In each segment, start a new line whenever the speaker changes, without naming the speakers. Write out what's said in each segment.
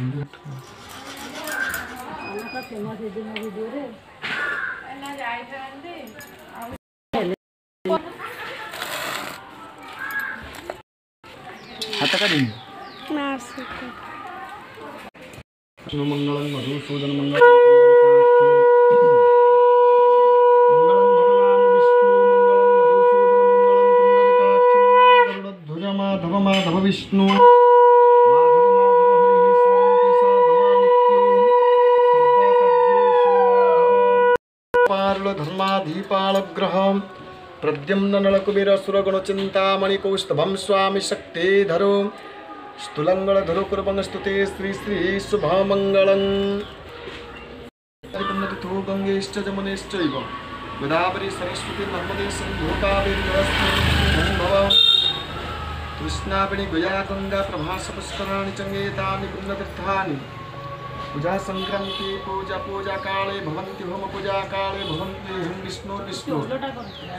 हाथ का दिन
मंगलम मधुसूदन मंगलम माधव माधव विष्णु माधव माधव हरि स्मरन्ति सा भवानित्यं पार्ल धर्माधिपालग्रह प्रद्युम्न नलकुबेर सुरगुणचिन्तामणि कौस्तभं स्वामी शक्तिधरो स्तुलंगलधरो कुर्वन् स्तुते श्री श्री शुभमङ्गलम् पुण्यतिथो गङ्गेश्च जमुनेश्चैव गोदावरी सरस्वती नर्मदे सिन्धु कावेरी नमस्ते भव कृष्णावेणी गया गंगा प्रभास पुष्कराणि चंगेतानि पुण्यतीर्थानि पूजा संक्रांति पूजा काले भवन्ति होम पूजा काले भवन्ति हं विष्णु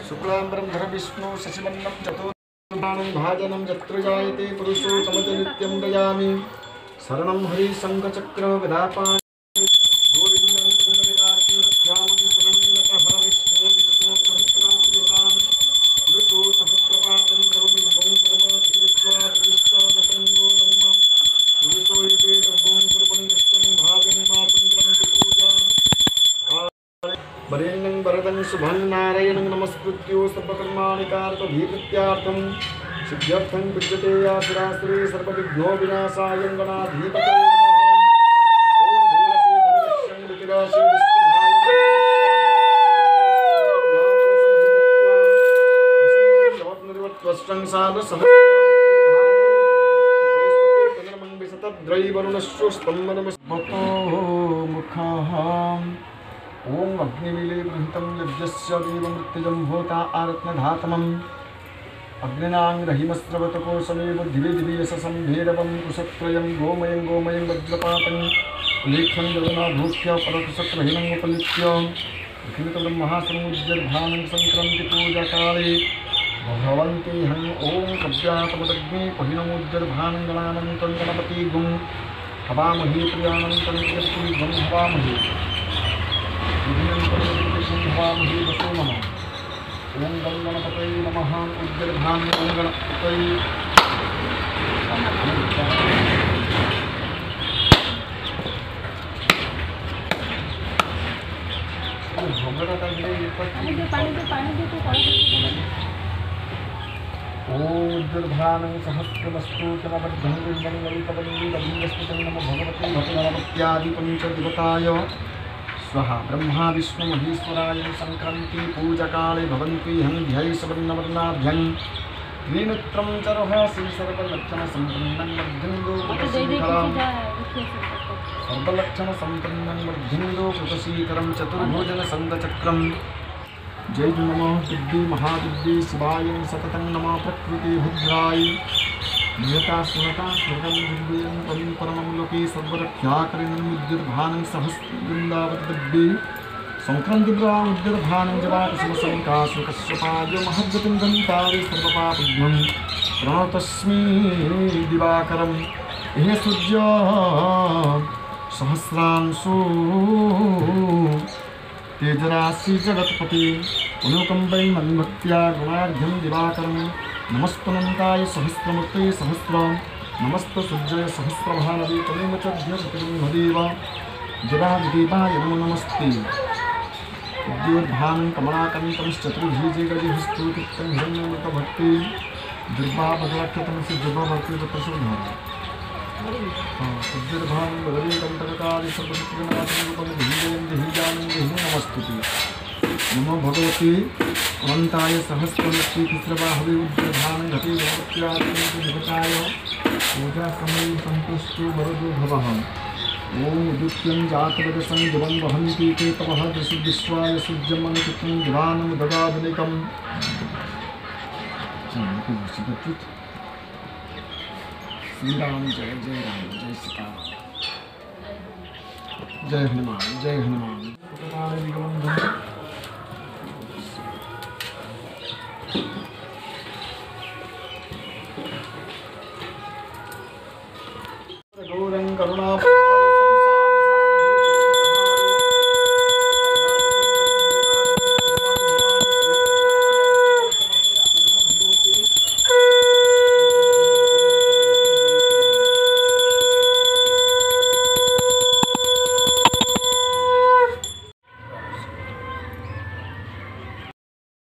शुक्लांबरं धर विष्णु शशिवर्णं चतुर्बाणं भाजनं यत्र जायते पुरुषोत्तमं नित्यं दयामि शरणं हरि शङ्खचक्र गदापाणि गोविन्दं पुण्यविदाख्यामं शरणं विष्णु सहस्रां पुरुषो सहस्रपादं सर्वविघ्नं वरेण्यं वरदं शुभं नारायणं नमस्कृत्यो सर्वकर्माणि कारकधीकृत्यार्थं सिद्ध्यर्थं विद्यते आसुरासुरे सर्वविघ्नो विनाशाय गणाधिपतये नमः। ॐ भूरसे भूरश्यं विकिराशे विष्णुधाय ओम अग्निमीले गृहीतं यज्ञस्य देवमृत्युजं भूता आरत्नधातमम् अग्निनां रहिमस्रवतकोशमे बुद्धिविधियशसं भैरवं कुशत्रयं गोमयं वज्रपातं उल्लेख्यं जगन्नाभूख्य परकुशत्रहीनं उपलिख्य अखिलतब्रह्मासमुज्जर्भानं संक्रांति पूजाकाले भवन्ति हं ओं कव्यातमदग्नि पहिनमुज्जर्भानं गणानन्तं गणपति गुं हवामहे प्रियानन्तं जगति गुं हवामहे हवामहे वसो नमः। ओं गं गणपतये नमः। उज्जर्भानं ओं गणपतये ऊर्ध्वानं सहस्रमस्तु चमबद्धं बिम्बं ललितवल्लीवलीवस्तुतं नमो भगवते भगवत्यादिपञ्चदेवताय स्वाहा। ब्रह्मा विष्णु महेश्वराय संक्रांति पूजाकाले भवन्ति हं ध्यै सुवर्णवर्णाभ्यं त्रिनेत्रं चरुहासि सर्वलक्षणसम्पन्नं मध्यन्दोकृतशीकरं सर्वलक्षणसम्पन्नं मध्यन्दोकृतशीकरं चतुर्भुजनसन्दचक्रं जय नमः बुद्धि महाबुद्धि शिवाय सततं नमः प्रकृति भद्राय नियता सुनता स्वर्गं दिव्यं त्वं परमं लोके सर्वरक्षाकरिणं उद्यर्भानं सहस्रवृन्दावद्दे संक्रान्तिब्रामुद्यर्भानं जवाकुसुमसंकाशुकश्यपाय महद्गतिं गन्तारे सर्वपापघ्नं प्रणतस्मै दिवाकरं हे सूर्य सहस्रांशु तेजराशि जगत्पति अनुकंपै मन्भक्त्या गुणाढ्यं दिवाकरं नमस्तनन्ताय सहस्रमूर्ते सहस्रं नमस्तसूर्याय सहस्रभानवे तमेव च ध्येव जरादेवाय नमो नमस्ते। उद्योद्भानं कमलाकान्तं गजहस्तुतिक्तं हिरण्यमृतभक्ति दुर्भाभद्राख्यतं सिद्धभक्ति प्रसन्नः उद्योद्भानं बदलीकण्टकादि सर्वशक्तिनाथं रूपं धीजयं देहिजानं देहि नमस्तुते। नमो भगवते अनंताय सहस्रमूर्ति तिस्रबाहवे उज्जृभानं घटे भगवत्यात्मनिकटाय पूजा समय संतुष्टो वरदो भवः। ओम उदुत्यं जातवदसं दिवं वहन्ति ते तपः विश्वाय सूर्यमनुचितं दिवानं ददाधनिकं श्री राम जय जय राम जय सीताराम जय हनुमान जय हनुमान। गौरं करुणा